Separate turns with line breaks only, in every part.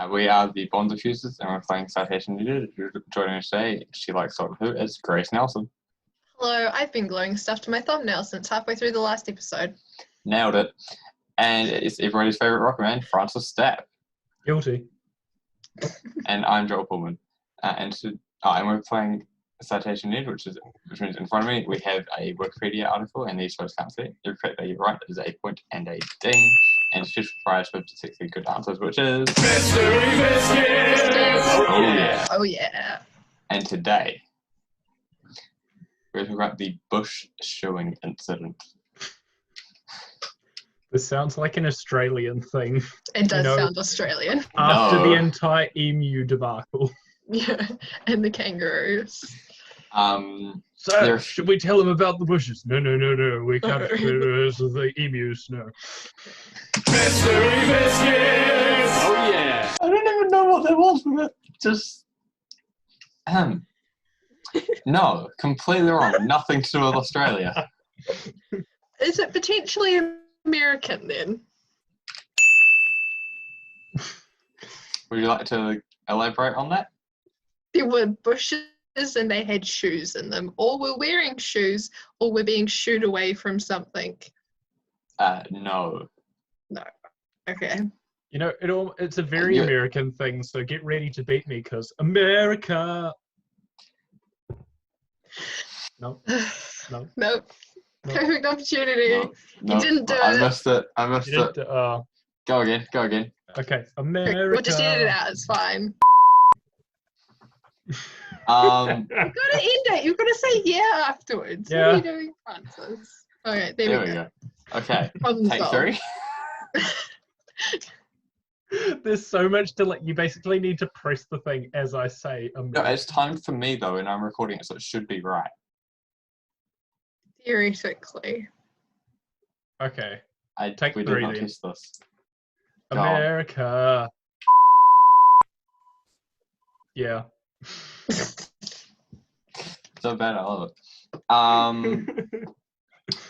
We are the Bond Diffusers, and we're playing Citation Needed. Joining us today, she likes Doctor Who, is Grace Nelson.
Hello, I've been gluing stuff to my thumbnail since halfway through the last episode.
Nailed it. And it's everybody's favourite rocker man, Francis Stapp.
Guilty.
And I'm Joel Pullman. And we're playing Citation Needed, which means in front of me we have a Wikipedia article, and these folks can't see it. Every correct that you write is a point and a ding. And special prize for 60 good answers, which is Mystery Biscuits! Oh yeah.
Oh yeah.
And today we're talking about the Bush shoeing incident.
This sounds like an Australian thing.
It does sound Australian.
After the entire emu debacle.
Yeah, and the kangaroos.
So, should we tell them about the bushes? No. We can't the emus, no. Mystery Biscuits!
Oh yeah. I don't even know what that was, but just no, completely wrong. Nothing to do with Australia.
Is it potentially American then?
Would you like to elaborate on that?
There were bushes and they had shoes in them. Or we're wearing shoes, or we're being shooed away from something.
No.
No. Okay.
You know, it's a very American thing, so get ready to beat me, because America! No.
Nope. Perfect opportunity.
No.
You didn't do it.
I missed it. Go again.
Okay, America.
We'll just edit it out, it's fine.
You've
You've got to end it. You've got to say yeah afterwards.
Yeah.
What are you doing, Francis? Okay, there we go.
Okay,
Problem
take
solved.
3.
There's so much to you basically need to press the thing as I say America.
No, it's timed for me though, and I'm recording it, so it should be right.
Theoretically.
Okay.
We did
3
not
then.
test this. Go on.
America. Yeah.
So bad, I love it.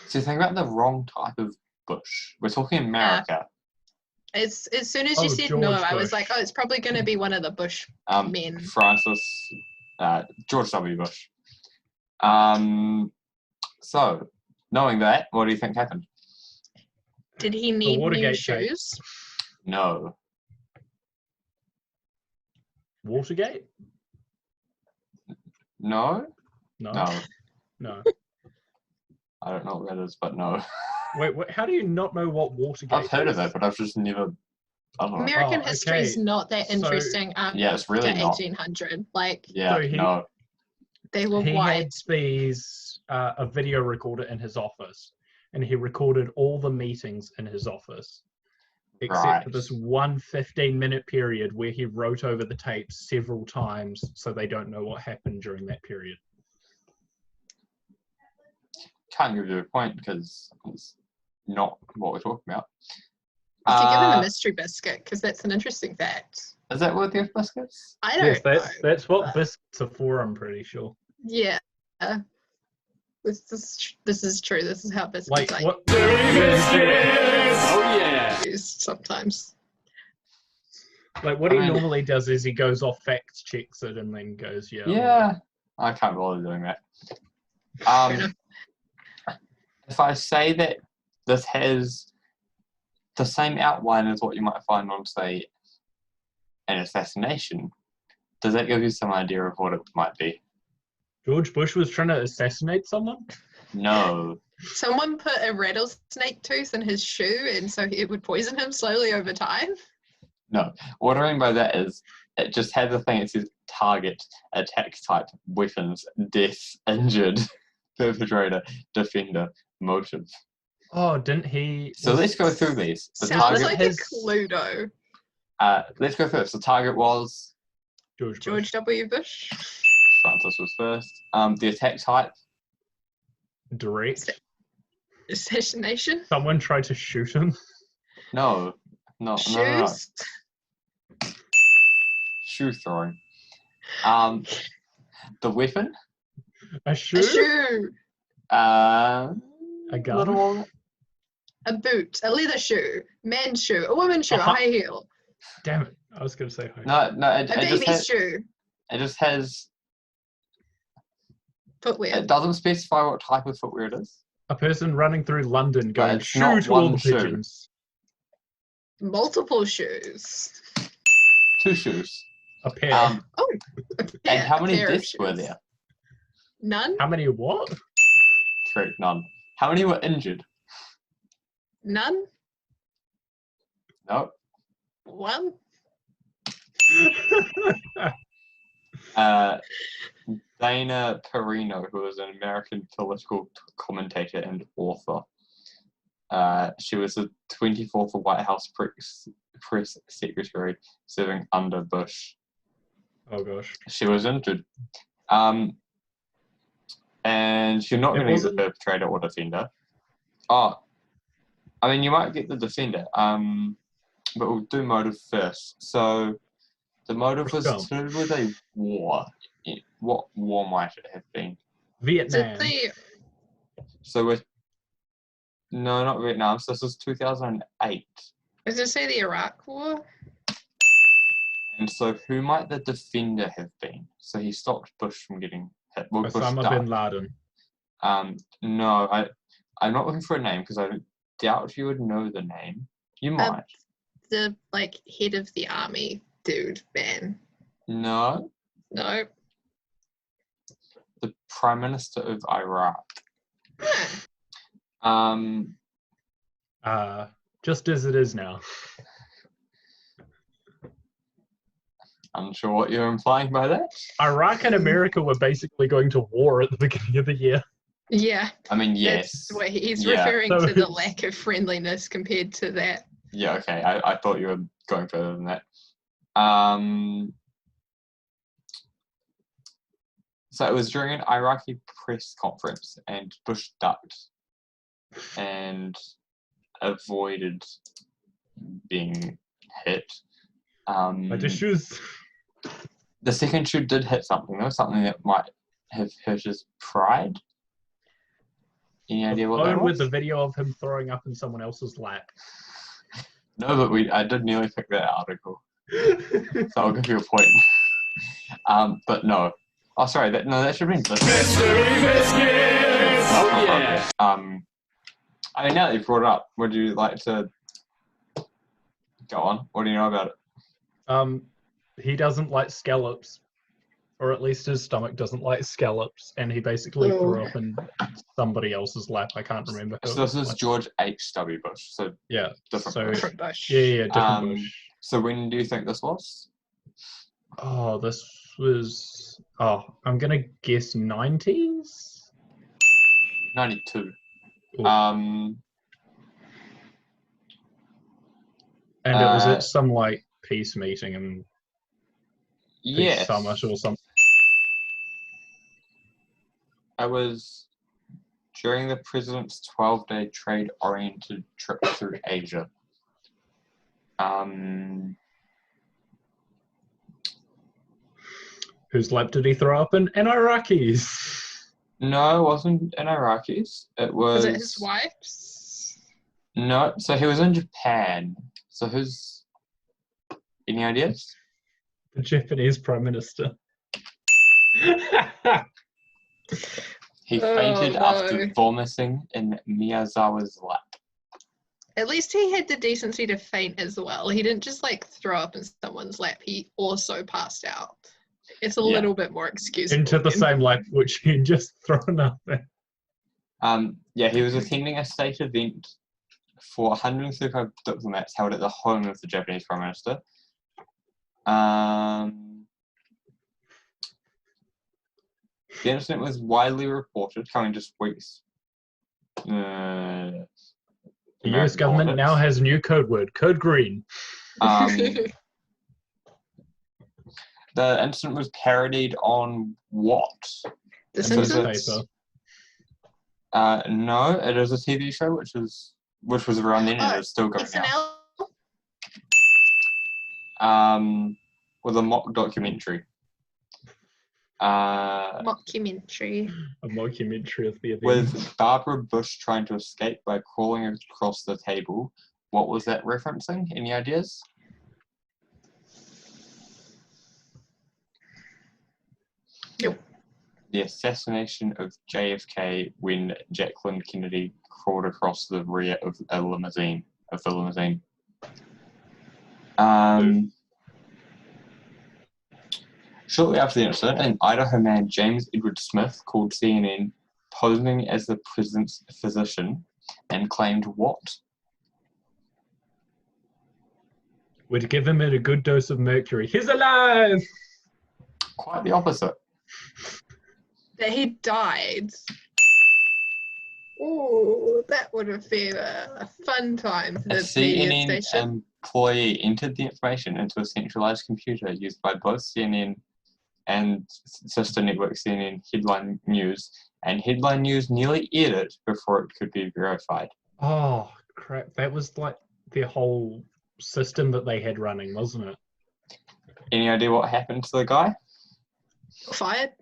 So you think about the wrong type of bush. We're talking America.
As soon as you said
George
no, I was
Bush.
like, oh, it's probably going to be one of the Bush men.
Francis, George W. Bush. So, knowing that, what do you think happened?
Did he need new
Watergate
shoes?
No.
Watergate?
No?
No.
No. I don't know what that is, but no.
Wait, how do you not know what Watergate
I've heard
is?
of it, but I've just never... I don't know.
American history is not that interesting
yeah, it's really
after
not.
1800. Like,
Yeah,
So
they were
he
white.
had a video recorder in his office, and he recorded all the meetings in his office, except for this one 15-minute period where he wrote over the tapes several times so they don't know what happened during that period.
Can't give you a point because it's not what we're talking about.
You could give him a mystery biscuit because that's an interesting fact.
Is that worthy of biscuits?
I don't
Yes,
know.
that's what biscuits are for, I'm pretty sure.
Yeah. This is true. This is how biscuits
Like,
are
what?
Oh yeah.
used sometimes.
Like, what he normally does is he goes off fact checks it and then goes, yeah.
Yeah. I can't bother doing that. If I say that this has the same outline as what you might find on, say, an assassination, does that give you some idea of what it might be?
George Bush was trying to assassinate someone?
No.
Someone put a rattlesnake tooth in his shoe and so it would poison him slowly over time.
No. What I mean by that is it just has a thing that says target, attack type, weapons, death, injured, perpetrator, defender, motive.
Oh, didn't he?
So let's go through these. The
Sounds
target
like a Cluedo.
Let's go first. The target was
George W. Bush.
Francis was first. The attack type.
Direct.
Assassination.
Someone tried to shoot him.
No.
Shoes.
Shoe throwing. The weapon.
A shoe?
A shoe.
A gun?
Little...
A boot. A leather shoe. Men's shoe. A woman's shoe. A high heel.
Damn it. I was going to say home.
No,
A baby shoe.
it just has,
Footwear.
it doesn't specify what type of footwear it is.
A person running through London going,
it's
shoo
not
to all
one
the
shoe.
pigeons.
Multiple shoes.
2 shoes.
A pair.
A
And
pair-
how
a
many
pair of
deaths were
shoes.
there?
None.
How many what?
Correct, none. How many were injured?
None.
No.
One.
Dana Perino, who was an American political commentator and author. She was the 24th White House press secretary serving under Bush.
Oh gosh.
She was injured. And you're not going to get the perpetrator or defender. Oh, I mean, you might get the defender, but we'll do motive first. So, the motive was to do with a war. What war might it have been?
Vietnam.
So, no, not Vietnam. So, this was 2008.
Was it say the Iraq War?
And so, who might the defender have been? So, he stopped Bush from getting hit. Well,
Osama bin Laden.
No, I'm not looking for a name because I doubt you would know the name. You might.
The head of the army dude, man.
No.
No.
The Prime Minister of Iraq.
Just as it is now.
Unsure what you're implying by that.
Iraq and America were basically going to war at the beginning of the year.
Yeah.
I mean, yes.
That's what he's referring to, the lack of friendliness compared to that.
Yeah, okay. I thought you were going further than that. So it was during an Iraqi press conference, and Bush ducked and avoided being hit.
Like the shoes.
The second shoe did hit something, though, something that might have hurt his pride. Any idea what that was?
With the video of him throwing up in someone else's lap.
No, but I did nearly pick that article. So I'll give you a point. But no. Oh, sorry. That should have been Mystery Biscuits! Oh, yeah. I mean, now that you've brought it up, would you like to go on? What do you know about it?
He doesn't like scallops. Or at least his stomach doesn't like scallops. And he basically threw up in somebody else's lap. I can't remember who.
So this is George H.W. Bush. So
yeah.
Different
Bush.
Yeah, different Bush.
So when do you think this was?
Oh, this was... Oh, I'm going to guess 90s?
92.
Ooh. And it was at some, peace meeting and peace summit or something.
It was during the president's 12-day trade-oriented trip through Asia.
Whose lap did he throw up in? An Iraqis.
No, it wasn't an Iraqis. It was...
Was it his wife's?
No, so he was in Japan. So who's... Any ideas?
The Japanese Prime Minister.
He fainted after vomiting in Miyazawa's lap.
At least he had the decency to faint as well. He didn't just throw up in someone's lap. He also passed out. It's a little bit more excusable.
Into the same lap which he had just thrown up in.
He was attending a state event for 135 diplomats held at the home of the Japanese Prime Minister. The incident was widely reported, coming just weeks.
The US government now has a new code word, Code Green.
The incident was parodied on what?
The Simpsons?
No, it is a TV show which was around then and it's still going
SNL?
With a mock documentary.
Mockumentary.
A mockumentary of the event.
With Barbara Bush trying to escape by crawling across the table. What was that referencing? Any ideas?
Nope.
The assassination of JFK when Jacqueline Kennedy crawled across the rear of the limousine. Shortly after the incident, an Idaho man, James Edward Smith, called CNN posing as the president's physician and claimed what?
Would give him a good dose of mercury. He's alive!
Quite the opposite.
That he died. Oh, that would have been a fun time for the media
CNN
station.
Employee entered the information into a centralized computer used by both CNN and sister network CNN Headline News, and Headline News nearly aired it before it could be verified.
Oh, crap. That was like their whole system that they had running, wasn't it?
Any idea what happened to the guy?
Fired?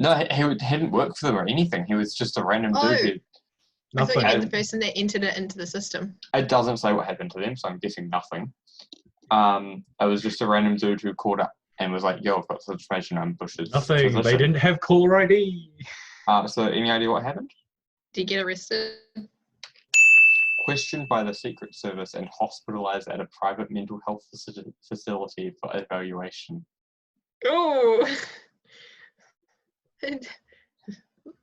No, he didn't work for them or anything. He was just a random dude.
I thought you
Nothing.
meant the person that entered it into the system.
It doesn't say what happened to them, so I'm guessing nothing. It was just a random dude who called up and was like, yo, I've got this information on Bush's
Nothing.
physician.
They didn't have caller ID.
So any idea what happened?
Did you get arrested?
Questioned by the Secret Service and hospitalized at a private mental health facility for evaluation.
Oh!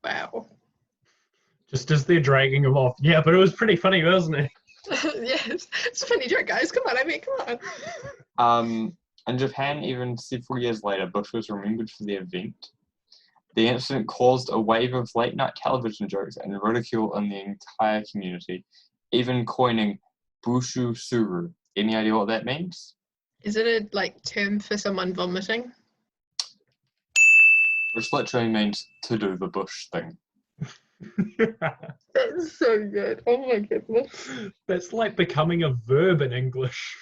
Wow.
Just as they're dragging him off. Yeah, but it was pretty funny, wasn't it?
Yes, it's a funny joke, guys. Come on.
In Japan, even several years later, Bush was remembered for the event. The incident caused a wave of late-night television jokes and ridicule in the entire community, even coining Bushu Suru. Any idea what that means?
Is it a term for someone vomiting?
Which literally means to do the Bush thing.
That's so good. Oh my goodness.
That's like becoming a verb in English.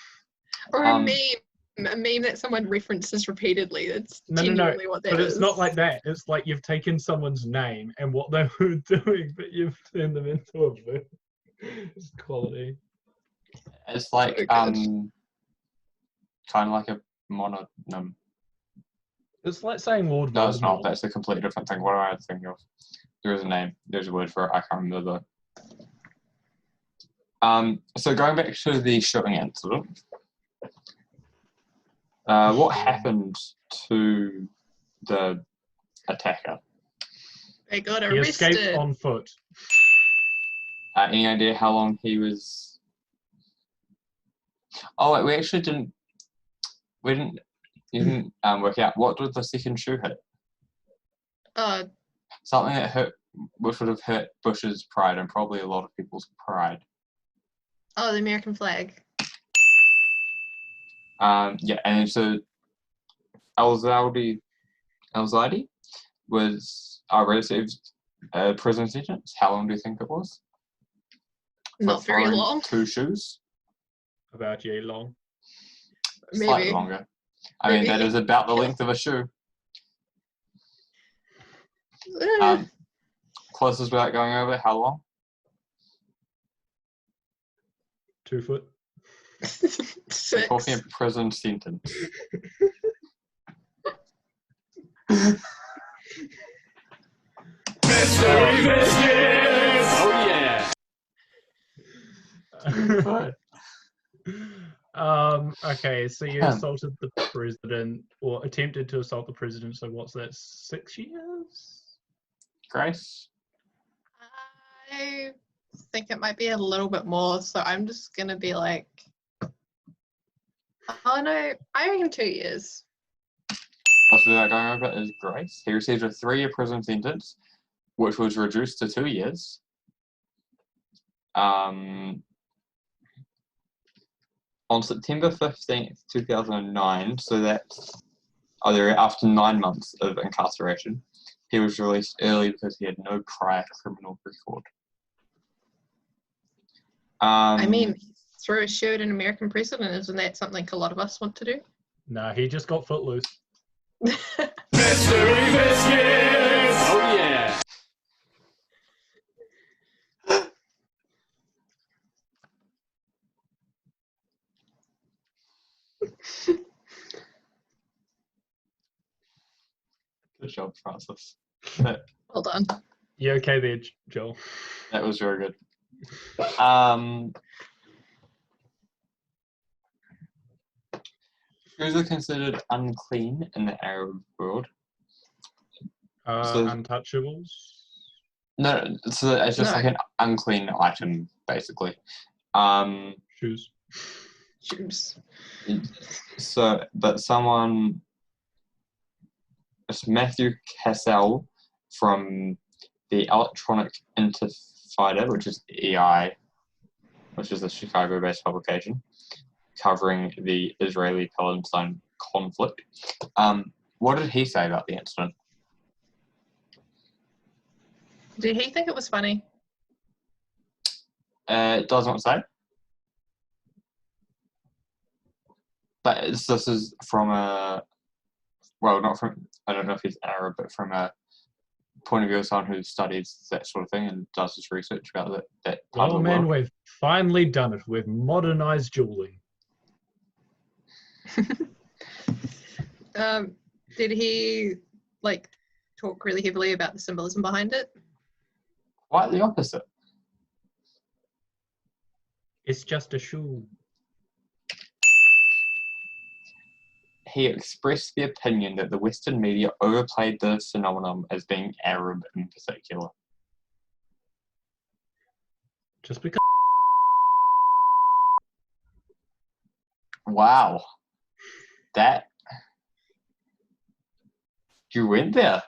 Or a meme that someone references repeatedly. That's genuinely what that is.
But it's not like that. It's like you've taken someone's name and what they were doing, but you've turned them into a verb. It's quality.
It's like
So
kind of like a mononym.
It's like saying Lord
No, it's not.
Voldemort.
That's a completely different thing. What am I thinking of? There is a name. There's a word for it. I can't remember though. So going back to the shooting incident, what happened to the attacker?
They got
He
arrested.
escaped on foot.
Any idea how long he was? Oh, wait, we actually didn't. We didn't work out what did the second shoe hit. Something that which would have hurt Bush's pride and probably a lot of people's pride.
Oh, the American flag.
Yeah, and so Al-Zawadi was received a prison sentence. How long do you think it was?
Not very long.
2 shoes?
About yay long.
Slightly longer. I mean, that is about the length of a shoe. Closest without going over, how long?
2 foot.
6.
We're talking a prison sentence.
Mystery Biscuits! Oh yeah!
Okay, so you assaulted the president, or attempted to assault the president, so what's that, 6 years?
Grace?
I think it might be a little bit more, so I'm just gonna be like, oh no, I reckon 2 years.
Also, without going over is Grace. He received a 3-year prison sentence, which was reduced to 2 years. On September 15th, 2009, so that's after 9 months of incarceration, he was released early because he had no prior criminal record.
I mean, throw a shoe at an American president, isn't that something a lot of us want to do?
Nah, he just got footloose.
Mystery Biscuits! Oh yeah!
job, Francis. That
Well done.
You okay there, Joel?
was very good. Shoes are considered unclean in the Arab world. So-
Untouchables.
No, so it's just
No.
like an unclean item, basically.
Shoes.
Shoes.
So, but someone, it's Matthew Cassell from the Electronic Intifada, which is EI, which is a Chicago-based publication covering the Israeli-Palestine conflict. What did he say about the incident?
Did he think it was funny?
It does not say. But this is from not from, I don't know if he's Arab, but from a point of view of someone who studies that sort of thing and does his research about that part
Oh
of the
man,
world.
we've finally done it. We've modernized dueling.
Did he talk really heavily about the symbolism behind it?
Quite the opposite.
It's just a shoe.
He expressed the opinion that the Western media overplayed the phenomenon as being Arab in particular.
Just because.
Wow. That. You went there.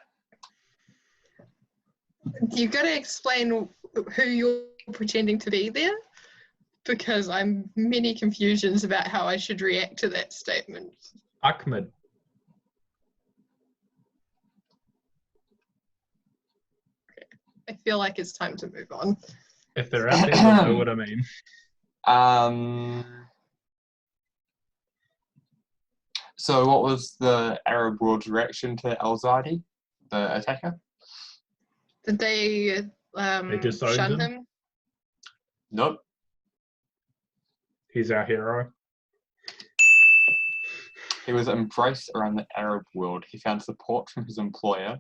You got to explain who you're pretending to be there, because I'm many confusions about how I should react to that statement.
Ahmed.
I feel like it's time to move on.
If they're out there, they'll know what I mean.
So what was the Arab world's reaction to Al-Zadi, the attacker?
Did they
disowned
shun
him?
him?
Nope.
He's our hero.
He was embraced around the Arab world. He found support from his employer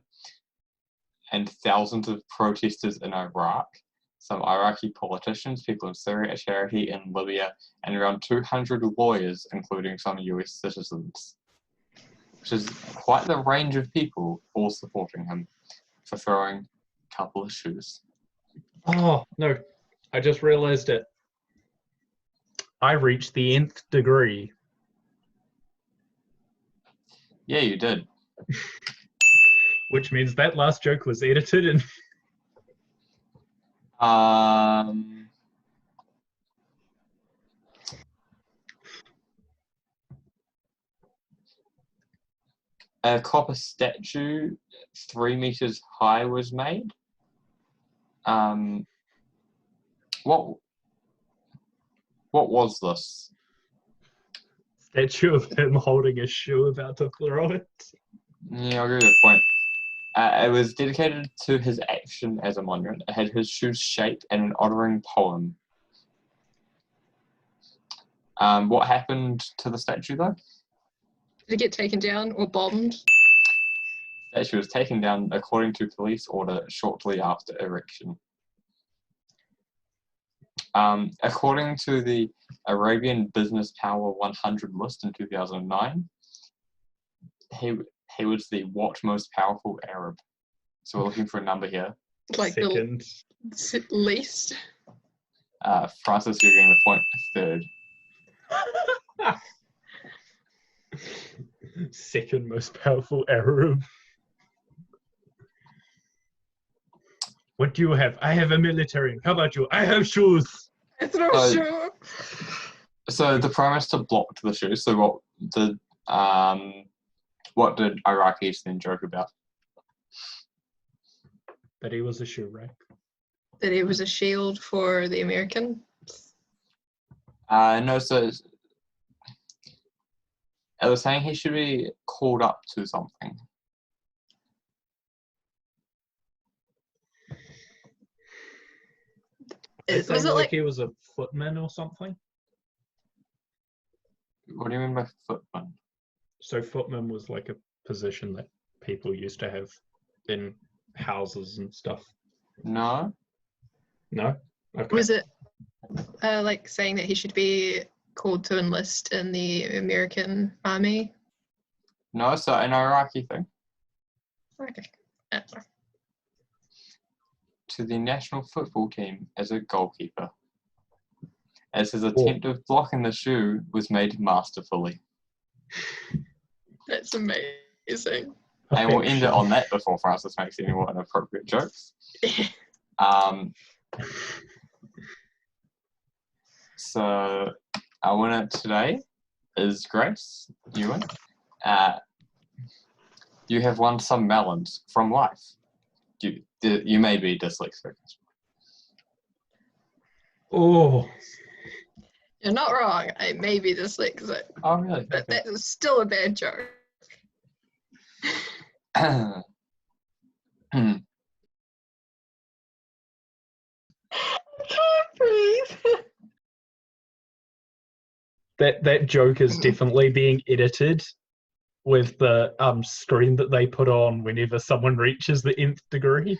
and thousands of protesters in Iraq, some Iraqi politicians, people in Syria, a charity in Libya, and around 200 lawyers, including some US citizens. Which is quite the range of people all supporting him for throwing a couple of shoes.
Oh, no. I just realized it. I reached the nth degree.
Yeah, you did.
Which means that last joke was edited and
a copper statue 3 meters high was made. What was this?
statue of him holding a shoe about to throw it.
Yeah, I'll give you a point. It was dedicated to his action as a monument. It had his shoe's shape and an honouring poem. What happened to the statue, though?
Did it get taken down or bombed?
The statue was taken down according to police order shortly after erection. According to the Arabian Business Power 100 list in 2009, he was the what most powerful Arab. So we're looking for a number here.
Like
Second.
the least.
Francis, you're getting the point. Third.
Second most powerful Arab. What do you have? I have a military. How about you? I have shoes.
I throw
Oh.
shoe.
So the Prime Minister blocked the shoe. So what did Iraqis then joke about?
That he was a shoe rack.
That it was a shield for the American.
No, so I was saying he should be called up to something.
Was it like
he was a footman or something?
What do you mean by footman?
So footman was like a position that people used to have in houses and stuff?
No.
No? Okay.
Was it like saying that he should be called to enlist in the American army?
No, so an Iraqi thing.
Okay.
To the national football team as a goalkeeper, as his attempt of blocking the shoe was made masterfully.
That's amazing.
And we'll end it on that before Francis makes any more inappropriate jokes. So our winner today is Grace. You win. You have won some melons from life. You may be dyslexic.
Oh.
You're not wrong. I may be dyslexic,
Oh, really?
but that is still a bad joke. I can't breathe.
That joke is definitely being edited with the screen that they put on whenever someone reaches the nth degree.